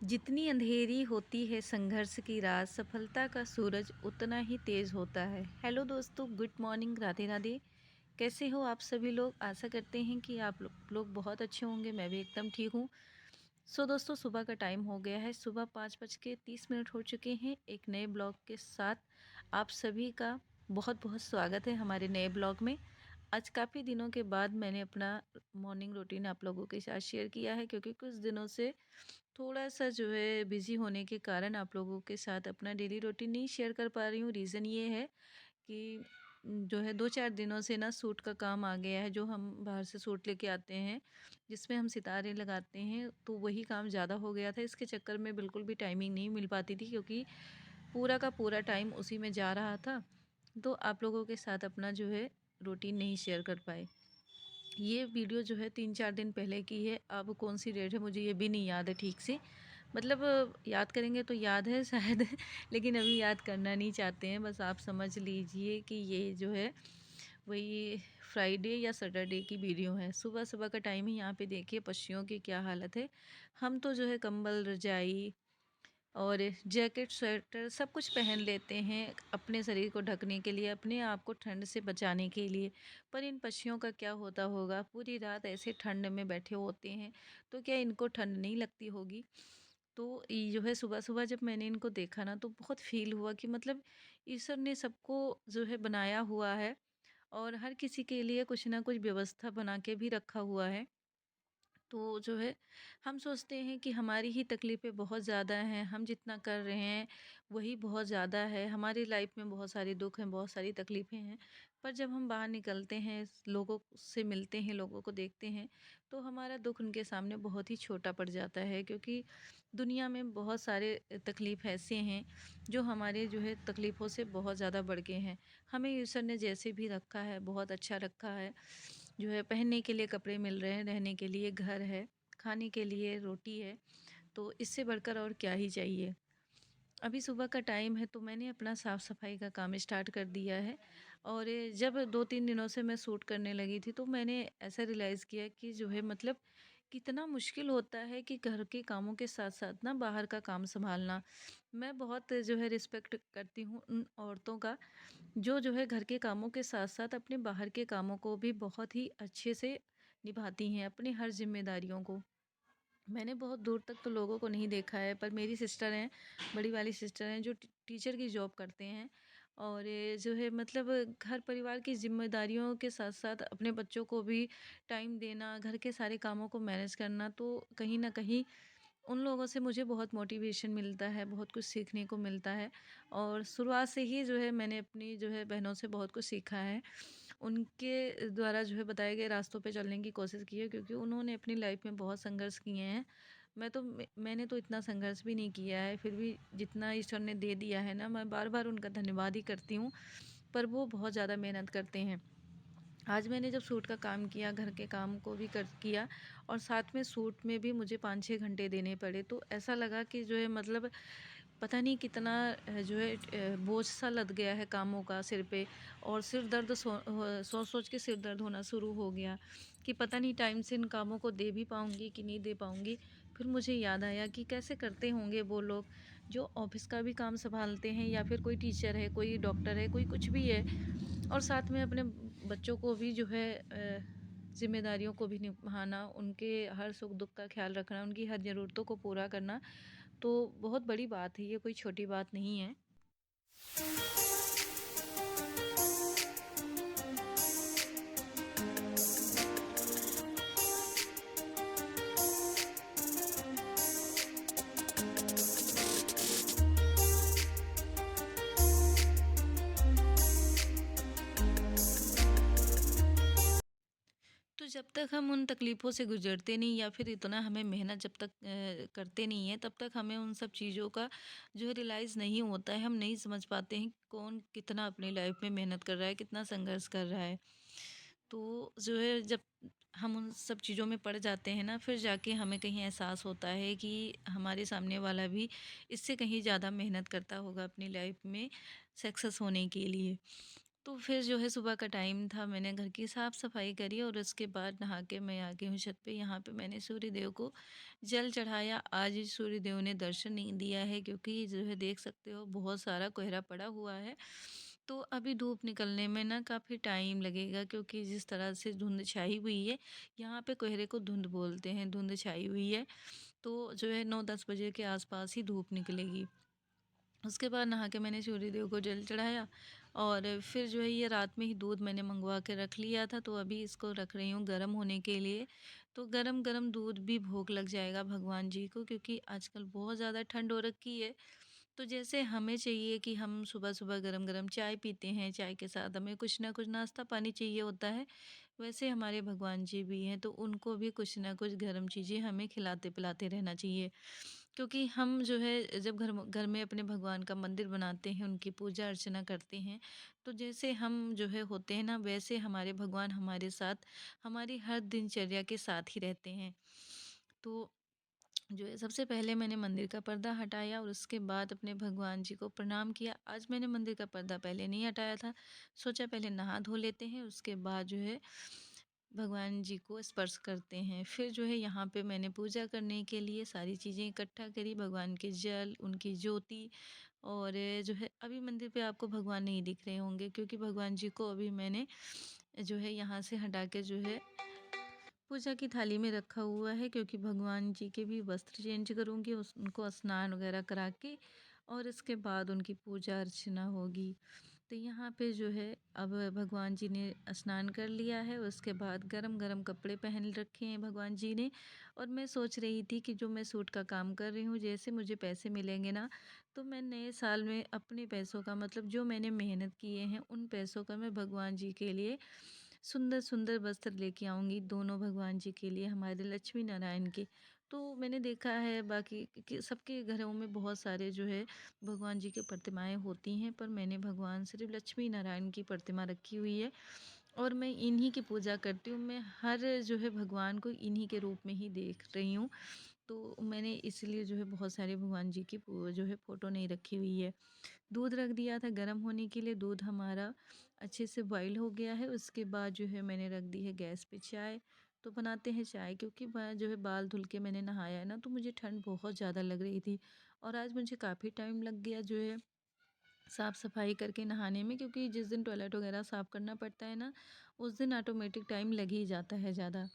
जितनी अंधेरी होती है संघर्ष की रात, सफलता का सूरज उतना ही तेज होता है। हेलो दोस्तों, गुड मॉर्निंग, राधे राधे। कैसे हो आप सभी लोग? आशा करते हैं कि आप लोग बहुत अच्छे होंगे। मैं भी एकदम ठीक हूँ। दोस्तों, सुबह का टाइम हो गया है। सुबह 5:30 हो चुके हैं। एक नए ब्लॉग के साथ आप सभी का बहुत बहुत स्वागत है हमारे नए ब्लॉग में। आज काफ़ी दिनों के बाद मैंने अपना मॉर्निंग रूटीन आप लोगों के साथ शेयर किया है, क्योंकि कुछ दिनों से थोड़ा-सा जो है बिज़ी होने के कारण आप लोगों के साथ अपना डेली रूटीन नहीं शेयर कर पा रही हूँ। रीज़न ये है कि जो है 2-4 दिनों से ना सूट का काम आ गया है, जो हम बाहर से सूट लेके आते हैं, जिसमें हम सितारे लगाते हैं, तो वही काम ज़्यादा हो गया था। इसके चक्कर में बिल्कुल भी टाइमिंग नहीं मिल पाती थी, क्योंकि पूरा का पूरा टाइम उसी में जा रहा था। तो आप लोगों के साथ अपना जो है रूटीन नहीं शेयर कर पाए। ये वीडियो जो है 3-4 दिन पहले की है। अब कौन सी डेट है मुझे ये भी नहीं याद है ठीक से। मतलब याद करेंगे तो याद है शायद लेकिन अभी याद करना नहीं चाहते हैं। बस आप समझ लीजिए कि ये जो है वही फ्राइडे या सैटरडे की वीडियो है। सुबह-सुबह का टाइम है। यहाँ पे देखिए पक्षियों की क्या हालत है। हम तो जो है कंबल, रज़ाई और जैकेट, स्वेटर सब कुछ पहन लेते हैं अपने शरीर को ढकने के लिए, अपने आप को ठंड से बचाने के लिए। पर इन पक्षियों का क्या होता होगा? पूरी रात ऐसे ठंड में बैठे होते हैं, तो क्या इनको ठंड नहीं लगती होगी? तो ये जो है सुबह-सुबह जब मैंने इनको देखा ना, तो बहुत फ़ील हुआ कि मतलब ईश्वर ने सबको जो है बनाया हुआ है और हर किसी के लिए कुछ ना कुछ व्यवस्था बना के भी रखा हुआ है। तो जो है हम सोचते हैं कि हमारी ही तकलीफ़ें बहुत ज़्यादा हैं, हम जितना कर रहे हैं वही बहुत ज़्यादा है, हमारी लाइफ में बहुत सारे दुख हैं, बहुत सारी तकलीफ़ें हैं। पर जब हम बाहर निकलते हैं, लोगों से मिलते हैं, लोगों को देखते हैं, तो हमारा दुख उनके सामने बहुत ही छोटा पड़ जाता है, क्योंकि दुनिया में बहुत सारे तकलीफ़ ऐसे हैं जो हमारे जो है तकलीफ़ों से बहुत ज़्यादा बढ़ के हैं। हमें ईश्वर ने जैसे भी रखा है बहुत अच्छा रखा है। जो है पहनने के लिए कपड़े मिल रहे हैं, रहने के लिए घर है, खाने के लिए रोटी है, तो इससे बढ़कर और क्या ही चाहिए। अभी सुबह का टाइम है, तो मैंने अपना साफ़-सफ़ाई का काम स्टार्ट कर दिया है। और ये जब 2-3 दिनों से मैं शूट करने लगी थी, तो मैंने ऐसा रियलाइज़ किया कि जो है मतलब कितना मुश्किल होता है कि घर के कामों के साथ-साथ ना बाहर का काम सँभालना। मैं बहुत जो है रिस्पेक्ट करती हूँ उन औरतों का, जो है घर के कामों के साथ-साथ अपने बाहर के कामों को भी बहुत ही अच्छे से निभाती हैं, अपनी हर ज़िम्मेदारियों को। मैंने बहुत दूर तक तो लोगों को नहीं देखा है, पर मेरी सिस्टर हैं, बड़ी वाली सिस्टर हैं, जो टीचर की जॉब करते हैं, और ये जो है मतलब घर परिवार की ज़िम्मेदारियों के साथ-साथ अपने बच्चों को भी टाइम देना, घर के सारे कामों को मैनेज करना, तो कहीं न कहीं उन लोगों से मुझे बहुत मोटिवेशन मिलता है, बहुत कुछ सीखने को मिलता है। और शुरुआत से ही जो है मैंने अपनी जो है बहनों से बहुत कुछ सीखा है। उनके द्वारा जो है बताए गए रास्तों पे चलने की कोशिश की है, क्योंकि उन्होंने अपनी लाइफ में बहुत संघर्ष किए हैं। मैंने तो इतना संघर्ष भी नहीं किया है, फिर भी जितना ईश्वर ने दे दिया है ना, मैं बार-बार उनका धन्यवाद ही करती हूँ। पर वो बहुत ज़्यादा मेहनत करते हैं। आज मैंने जब सूट का काम किया, घर के काम को भी कर किया, और साथ में सूट में भी मुझे 5-6 घंटे देने पड़े, तो ऐसा लगा कि जो है मतलब पता नहीं कितना जो है बोझ सा लद गया है कामों का सिर पे। और सिर दर्द सोच-सोच के सिर दर्द होना शुरू हो गया कि पता नहीं टाइम से इन कामों को दे भी पाऊँगी कि नहीं दे पाऊँगी। फिर मुझे याद आया कि कैसे करते होंगे वो लोग जो ऑफ़िस का भी काम सँभालते हैं, या फिर कोई टीचर है, कोई डॉक्टर है, कोई कुछ भी है, और साथ में अपने बच्चों को भी जो है ज़िम्मेदारियों को भी निभाना, उनके हर सुख-दुख का ख़्याल रखना, उनकी हर ज़रूरतों को पूरा करना, तो बहुत बड़ी बात है, ये कोई छोटी बात नहीं है। तो जब तक हम उन तकलीफ़ों से गुज़रते नहीं, या फिर इतना हमें मेहनत जब तक करते नहीं हैं, तब तक हमें उन सब चीज़ों का जो है रियलाइज़ नहीं होता है। हम नहीं समझ पाते हैं कि कौन कितना अपनी लाइफ़ में मेहनत कर रहा है, कितना संघर्ष कर रहा है। तो जो है जब हम उन सब चीज़ों में पड़ जाते हैं ना, फिर जाके हमें कहीं एहसास होता है कि हमारे सामने वाला भी इससे कहीं ज़्यादा मेहनत करता होगा अपनी लाइफ़ में सक्सेस होने के लिए। तो फिर जो है सुबह का टाइम था, मैंने घर की साफ़-सफ़ाई करी और उसके बाद नहा के मैं आ गई हूँ छत पे। यहाँ पे मैंने सूर्य देव को जल चढ़ाया। आज सूर्य देव ने दर्शन नहीं दिया है क्योंकि जो है देख सकते हो बहुत सारा कोहरा पड़ा हुआ है। तो अभी धूप निकलने में ना काफ़ी टाइम लगेगा क्योंकि जिस तरह से धुंध छाई हुई है, यहाँ पे कोहरे को धुंध बोलते हैं, धुंध छाई हुई है। तो जो है 9-10 बजे के आस-पास ही धूप निकलेगी। उसके बाद नहा के मैंने सूर्य देव को जल चढ़ाया और फिर जो है ये रात में ही दूध मैंने मंगवा के रख लिया था, तो अभी इसको रख रही हूँ गर्म होने के लिए। तो गरम गरम दूध भी भोग लग जाएगा भगवान जी को क्योंकि आजकल बहुत ज़्यादा ठंड हो रखी है। तो जैसे हमें चाहिए कि हम सुबह सुबह गरम गरम चाय पीते हैं, चाय के साथ हमें कुछ ना कुछ नाश्ता पानी चाहिए होता है, वैसे हमारे भगवान जी भी हैं, तो उनको भी कुछ ना कुछ गर्म चीज़ें हमें खिलाते पिलाते रहना चाहिए। क्योंकि हम जो है जब घर में अपने भगवान का मंदिर बनाते हैं, उनकी पूजा अर्चना करते हैं, तो जैसे हम जो है होते हैं ना, वैसे हमारे भगवान हमारे साथ, हमारी हर दिनचर्या के साथ ही रहते हैं। तो जो है सबसे पहले मैंने मंदिर का पर्दा हटाया और उसके बाद अपने भगवान जी को प्रणाम किया। आज मैंने मंदिर का पर्दा पहले नहीं हटाया था, सोचा पहले नहा धो लेते हैं, उसके बाद जो है भगवान जी को स्पर्श करते हैं। फिर जो है यहाँ पे मैंने पूजा करने के लिए सारी चीज़ें इकट्ठा करी, भगवान के जल, उनकी ज्योति और जो है अभी मंदिर पे आपको भगवान नहीं दिख रहे होंगे क्योंकि भगवान जी को अभी मैंने जो है यहाँ से हटा के जो है पूजा की थाली में रखा हुआ है क्योंकि भगवान जी के भी वस्त्र चेंज करूँगी, उस उनको स्नान वगैरह करा के और इसके बाद उनकी पूजा अर्चना होगी। तो यहाँ पे जो है अब भगवान जी ने स्नान कर लिया है, उसके बाद गरम-गरम कपड़े पहन रखे हैं भगवान जी ने और मैं सोच रही थी कि जो मैं सूट का काम कर रही हूँ, जैसे मुझे पैसे मिलेंगे ना, तो मैं नए साल में अपने पैसों का मतलब जो मैंने मेहनत किए हैं, उन पैसों का मैं भगवान जी के लिए सुंदर-सुंदर वस्त्र लेके आऊँगी, दोनों भगवान जी के लिए, हमारे लक्ष्मी नारायण के। तो मैंने देखा है बाकी कि सबके घरों में बहुत सारे जो है भगवान जी की प्रतिमाएँ होती हैं, पर मैंने भगवान सिर्फ़ लक्ष्मी नारायण की प्रतिमा रखी हुई है और मैं इन्हीं की पूजा करती हूँ। मैं हर जो है भगवान को इन्हीं के रूप में ही देख रही हूँ। तो मैंने इसलिए जो है बहुत सारे भगवान जी की जो है फ़ोटो नहीं रखी हुई है। दूध रख दिया था गर्म होने के लिए, दूध हमारा अच्छे से बॉईल हो गया है। उसके बाद जो है मैंने रख दी है गैस पे चाय। तो बनाते हैं चाय क्योंकि मैं जो है बाल धुल के मैंने नहाया है ना, तो मुझे ठंड बहुत ज़्यादा लग रही थी और आज मुझे काफ़ी टाइम लग गया जो है साफ़ सफाई करके नहाने में क्योंकि जिस दिन टॉयलेट वगैरह साफ़ करना पड़ता है ना, उस दिन ऑटोमेटिक टाइम लग ही जाता है ज़्यादा।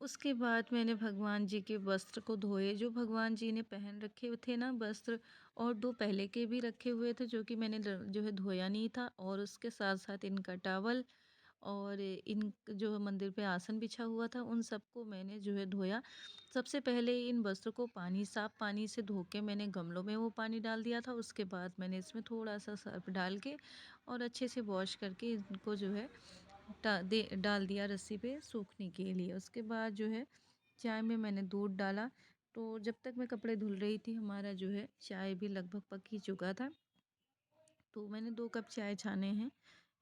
उसके बाद मैंने भगवान जी के वस्त्र को धोए, जो भगवान जी ने पहन रखे थे ना वस्त्र, और 2 पहले के भी रखे हुए थे जो कि मैंने जो है धोया नहीं था, और उसके साथ-साथ इनका टॉवल और इन जो मंदिर पे आसन बिछा हुआ था उन सबको मैंने जो है धोया। सबसे पहले इन वस्त्र को साफ़ पानी से धो के मैंने गमलों में वो पानी डाल दिया था, उसके बाद मैंने इसमें थोड़ा-सा सर्फ़ डाल के और अच्छे से वॉश करके इनको जो है डाल दिया रस्सी पे सूखने के लिए। उसके बाद जो है चाय में मैंने दूध डाला, तो जब तक मैं कपड़े धुल रही थी हमारा जो है चाय भी लगभग पक ही चुका था। तो मैंने 2 कप चाय छाने हैं,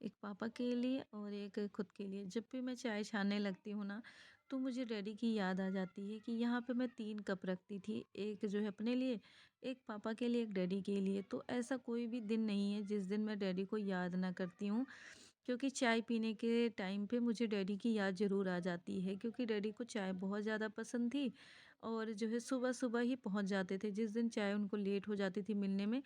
एक पापा के लिए और एक खुद के लिए। जब भी मैं चाय छानने लगती हूँ ना, तो मुझे डैडी की याद आ जाती है कि यहाँ पे मैं 3 कप रखती थी, एक जो है अपने लिए, एक पापा के लिए, एक डैडी के लिए। तो ऐसा कोई भी दिन नहीं है जिस दिन मैं डैडी को याद ना करती हूँ, क्योंकि चाय पीने के टाइम पे मुझे डैडी की याद ज़रूर आ जाती है क्योंकि डैडी को चाय बहुत ज़्यादा पसंद थी और जो है सुबह-सुबह ही पहुँच जाते थे। जिस दिन चाय उनको लेट हो जाती थी मिलने में,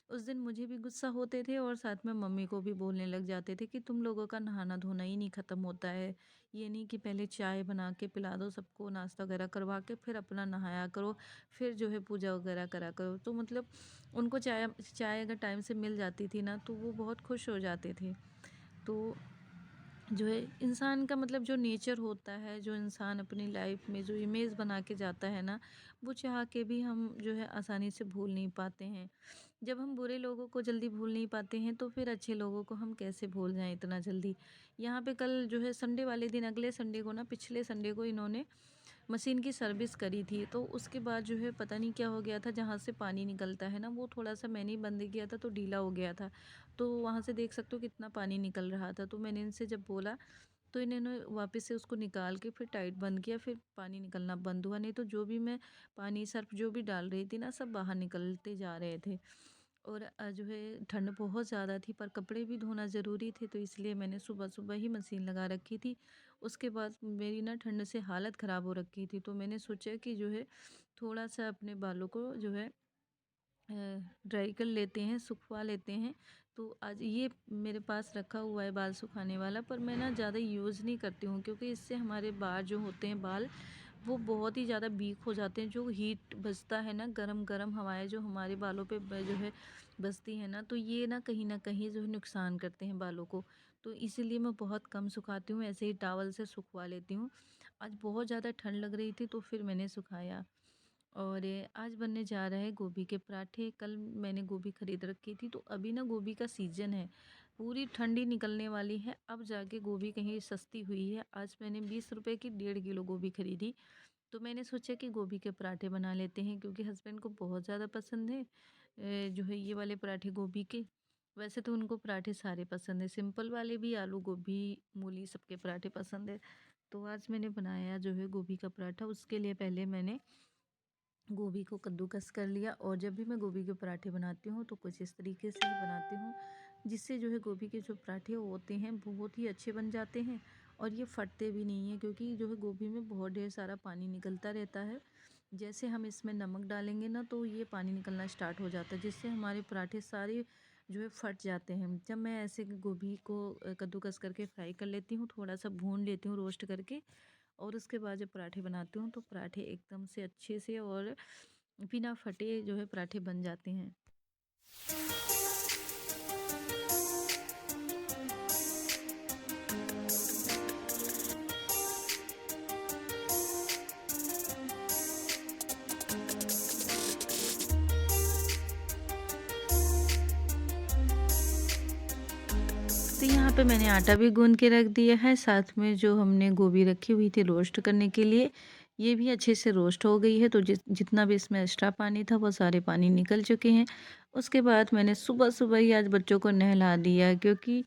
उस दिन मुझे भी गुस्सा होते थे और साथ में मम्मी को भी बोलने लग जाते थे कि तुम लोगों का नहाना-धोना ही नहीं ख़त्म होता है। ये नहीं कि पहले चाय बना के पिला दो सबको, नाश्ता वगैरह करवा के फिर अपना नहाया करो, फिर जो है पूजा वगैरह करा करो। तो मतलब उनको चाय चाय अगर टाइम से मिल जाती थी ना, तो वो बहुत खुश हो जाते थे। तो जो है इंसान का मतलब जो नेचर होता है, जो इंसान अपनी लाइफ में जो इमेज बना के जाता है ना, वो चाह के भी हम जो है आसानी से भूल नहीं पाते हैं। जब हम बुरे लोगों को जल्दी भूल नहीं पाते हैं तो फिर अच्छे लोगों को हम कैसे भूल जाएं इतना जल्दी। यहाँ पे कल जो है संडे वाले दिन, अगले संडे को ना, पिछले संडे को इन्होंने मशीन की सर्विस करी थी, तो उसके बाद जो है पता नहीं क्या हो गया था, जहाँ से पानी निकलता है ना वो थोड़ा-सा मैंने ही बंद किया था तो ढीला हो गया था। तो वहाँ से देख सकते हो कितना पानी निकल रहा था। तो मैंने इनसे जब बोला तो इन्होंने वापस से उसको निकाल के फिर टाइट बंद किया, फिर पानी निकलना बंद हुआ। नहीं तो जो भी मैं पानी सर्फ़ जो भी डाल रही थी ना सब बाहर निकलते जा रहे थे। और जो है ठंड बहुत ज़्यादा थी पर कपड़े भी धोना ज़रूरी थे, तो इसलिए मैंने सुबह-सुबह ही मशीन लगा रखी थी। उसके बाद मेरी ना ठंड से हालत ख़राब हो रखी थी, तो मैंने सोचा कि जो है थोड़ा-सा अपने बालों को जो है ड्राई कर लेते हैं, सुखवा लेते हैं। तो आज ये मेरे पास रखा हुआ है बाल सुखाने वाला, पर मैं ना ज़्यादा यूज़ नहीं करती हूँ क्योंकि इससे हमारे बाल जो होते हैं वो बहुत ही ज़्यादा वीक हो जाते हैं। जो हीट बजता है ना, गरम-गरम हवाएँ जो हमारे बालों पे जो है बजती है ना, तो ये ना कहीं जो है नुकसान करते हैं बालों को। तो इसीलिए मैं बहुत कम सुखाती हूँ, ऐसे ही टॉवल से सुखवा लेती हूँ। आज बहुत ज़्यादा ठंड लग रही थी तो फिर मैंने सुखाया। और आज बनने जा रहा है गोभी के पराठे। कल मैंने गोभी खरीद रखी थी, तो अभी ना गोभी का सीज़न है। पूरी ठंडी निकलने वाली है, अब जाके गोभी कहीं सस्ती हुई है। आज मैंने 20 रुपए की 1.5 किलो गोभी खरीदी। तो मैंने सोचा कि गोभी के पराठे बना लेते हैं क्योंकि हस्बैंड को बहुत ज़्यादा पसंद है जो है ये वाले पराठे गोभी के। वैसे तो उनको पराठे सारे पसंद है, सिंपल वाले भी, आलू गोभी, मूली सबके पराठे पसंद है। तो आज मैंने बनाया जो है गोभी का पराठा। उसके लिए पहले मैंने गोभी को कद्दूकस कर लिया, और जब भी मैं गोभी के पराठे बनाती हूँ तो कुछ इस तरीके से ही बनाती हूँ, जिससे जो है गोभी के जो पराठे होते हैं बहुत ही अच्छे बन जाते हैं और ये फटते भी नहीं हैं, क्योंकि जो है गोभी में बहुत ढेर सारा पानी निकलता रहता है। जैसे हम इसमें नमक डालेंगे ना तो ये पानी निकलना स्टार्ट हो जाता है, जिससे हमारे पराठे सारे जो है फट जाते हैं। जब मैं ऐसे गोभी को कद्दूकस करके फ्राई कर लेती हूँ, थोड़ा सा भून लेती हूँ रोस्ट करके, और उसके बाद जब पराठे बनाती हूँ तो पराठे एकदम से अच्छे से और बिना फटे जो है पराठे बन जाते हैं। तो यहाँ पे मैंने आटा भी गूँध के रख दिया है, साथ में जो हमने गोभी रखी हुई थी रोस्ट करने के लिए, ये भी अच्छे से रोस्ट हो गई है। तो जितना भी इसमें एक्स्ट्रा पानी था वो सारे पानी निकल चुके हैं। उसके बाद मैंने सुबह-सुबह ही आज बच्चों को नहला दिया, क्योंकि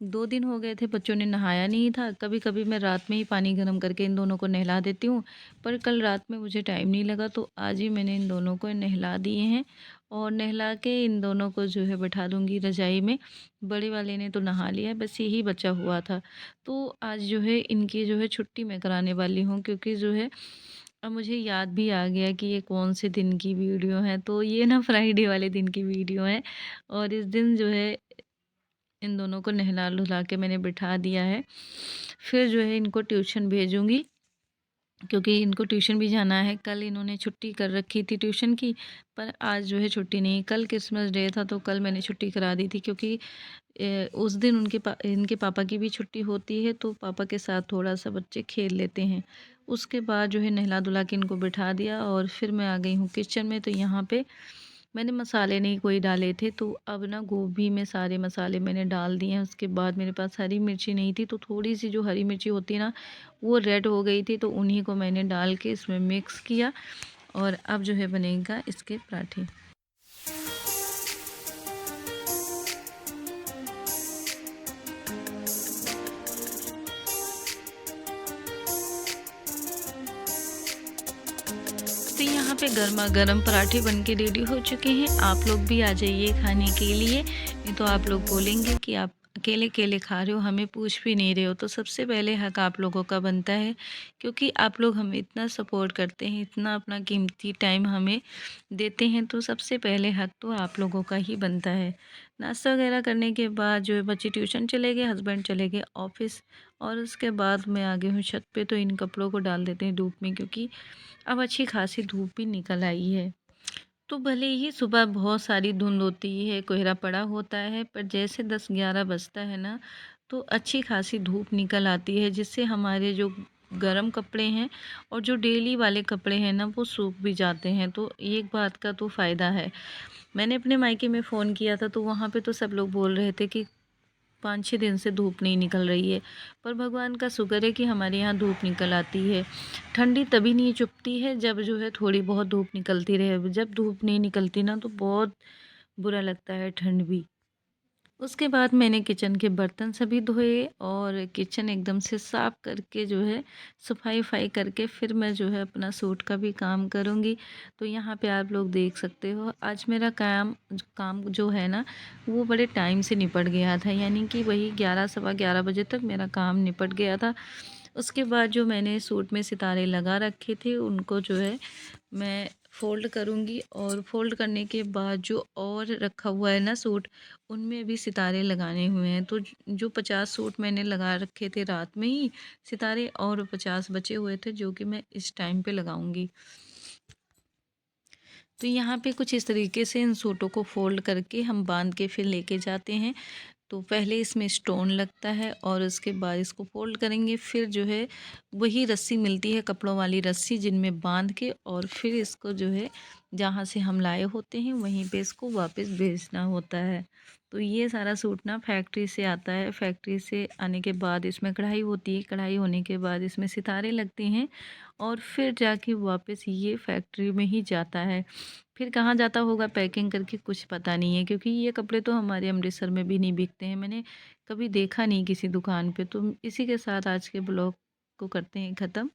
2 दिन हो गए थे बच्चों ने नहाया नहीं था। कभी-कभी मैं रात में ही पानी गर्म करके इन दोनों को नहला देती हूँ, पर कल रात में मुझे टाइम नहीं लगा तो आज ही मैंने इन दोनों को नहला दिए हैं, और नहला के इन दोनों को जो है बैठा दूँगी रज़ाई में। बड़े वाले ने तो नहा लिया है, बस यही बचा हुआ था। तो आज जो है इनकी जो है छुट्टी मैं कराने वाली हूँ, क्योंकि जो है अब मुझे याद भी आ गया कि ये कौन से दिन की वीडियो है। तो ये ना फ्राइडे वाले दिन की वीडियो है, और इस दिन जो है इन दोनों को नहला-धुला के मैंने बिठा दिया है। फिर जो है इनको ट्यूशन भेजूँगी, क्योंकि इनको ट्यूशन भी जाना है। कल इन्होंने छुट्टी कर रखी थी ट्यूशन की, पर आज जो है छुट्टी नहीं। कल क्रिसमस डे था तो कल मैंने छुट्टी करा दी थी, क्योंकि उस दिन इनके पापा की भी छुट्टी होती है, तो पापा के साथ थोड़ा-सा बच्चे खेल लेते हैं। उसके बाद जो है नहला-धुला के इनको बिठा दिया, और फिर मैं आ गई हूँ किचन में। तो यहाँ पे मैंने मसाले नहीं कोई डाले थे, तो अब ना गोभी में सारे मसाले मैंने डाल दिए हैं। उसके बाद मेरे पास हरी मिर्ची नहीं थी, तो थोड़ी-सी जो हरी मिर्ची होती है ना, वो रेड हो गई थी, तो उन्हीं को मैंने डाल के इसमें मिक्स किया, और अब जो है बनेगा इसके पराठे। तो यहाँ पे गरमा-गरम पराठे बन के रेडी हो चुके हैं। आप लोग भी आ जाइए खाने के लिए, नहीं तो आप लोग बोलेंगे कि आप अकेले-अकेले खा रहे हो, हमें पूछ भी नहीं रहे हो। तो सबसे पहले हक आप लोगों का बनता है, क्योंकि आप लोग हमें इतना सपोर्ट करते हैं, इतना अपना कीमती टाइम हमें देते हैं, तो सबसे पहले हक तो आप लोगों का ही बनता है। नाश्ता वगैरह करने के बाद जो है बच्चे ट्यूशन चले गए, हस्बैंड चले गए ऑफ़िस, और उसके बाद मैं आ गई हूँ छत पे। तो इन कपड़ों को डाल देते हैं धूप में, क्योंकि अब अच्छी खासी धूप भी निकल आई है। तो भले ही सुबह बहुत सारी धुंध होती है, कोहरा पड़ा होता है, पर जैसे 10-11 बजता है ना, तो अच्छी खासी धूप निकल आती है, जिससे हमारे जो गरम कपड़े हैं और जो डेली वाले कपड़े हैं ना, वो सूख भी जाते हैं। तो एक बात का तो फ़ायदा है। मैंने अपने मायके में फ़ोन किया था, तो वहाँ पे तो सब लोग बोल रहे थे कि 5-6 दिन से धूप नहीं निकल रही है। पर भगवान का शुक्र है कि हमारे यहाँ धूप निकल आती है। ठंडी तभी नहीं चुभती है जब जो है थोड़ी बहुत धूप निकलती रहे। जब धूप नहीं निकलती ना तो बहुत बुरा लगता है ठंड भी। उसके बाद मैंने किचन के बर्तन सभी धोए और किचन एकदम से साफ़ करके जो है सफाई-वफ़ाई करके फिर मैं जो है अपना सूट का भी काम करूँगी। तो यहाँ पे आप लोग देख सकते हो आज मेरा काम जो है ना वो बड़े टाइम से निपट गया था, यानी कि वही 11 सवा 11 बजे तक मेरा काम निपट गया था। उसके बाद जो मैंने सूट में सितारे लगा रखे थे उनको जो है मैं फ़ोल्ड करूँगी और फ़ोल्ड करने के बाद जो और रखा हुआ है ना सूट, उनमें भी सितारे लगाने हुए हैं। तो जो 50 सूट मैंने लगा रखे थे रात में ही सितारे, और 50 बचे हुए थे जो कि मैं इस टाइम पे लगाऊँगी। तो यहाँ पे कुछ इस तरीके से इन सूटों को फ़ोल्ड करके हम बाँध के फिर लेके जाते हैं। तो पहले इसमें स्टोन लगता है और उसके बाद इसको फ़ोल्ड करेंगे, फिर जो है वही रस्सी मिलती है, कपड़ों वाली रस्सी, जिनमें बांध के और फिर इसको जो है जहाँ से हम लाए होते हैं वहीं पे इसको वापस भेजना होता है। तो ये सारा सूट ना फैक्ट्री से आता है। फैक्ट्री से आने के बाद इसमें कढ़ाई होती है, कढ़ाई होने के बाद इसमें सितारे लगते हैं और फिर जाके वापस ये फैक्ट्री में ही जाता है। फिर कहाँ जाता होगा पैकिंग करके कुछ पता नहीं है, क्योंकि ये कपड़े तो हमारे अमृतसर में भी नहीं बिकते हैं। मैंने कभी देखा नहीं किसी दुकान पे। तो इसी के साथ आज के ब्लॉग को करते हैं ख़त्म।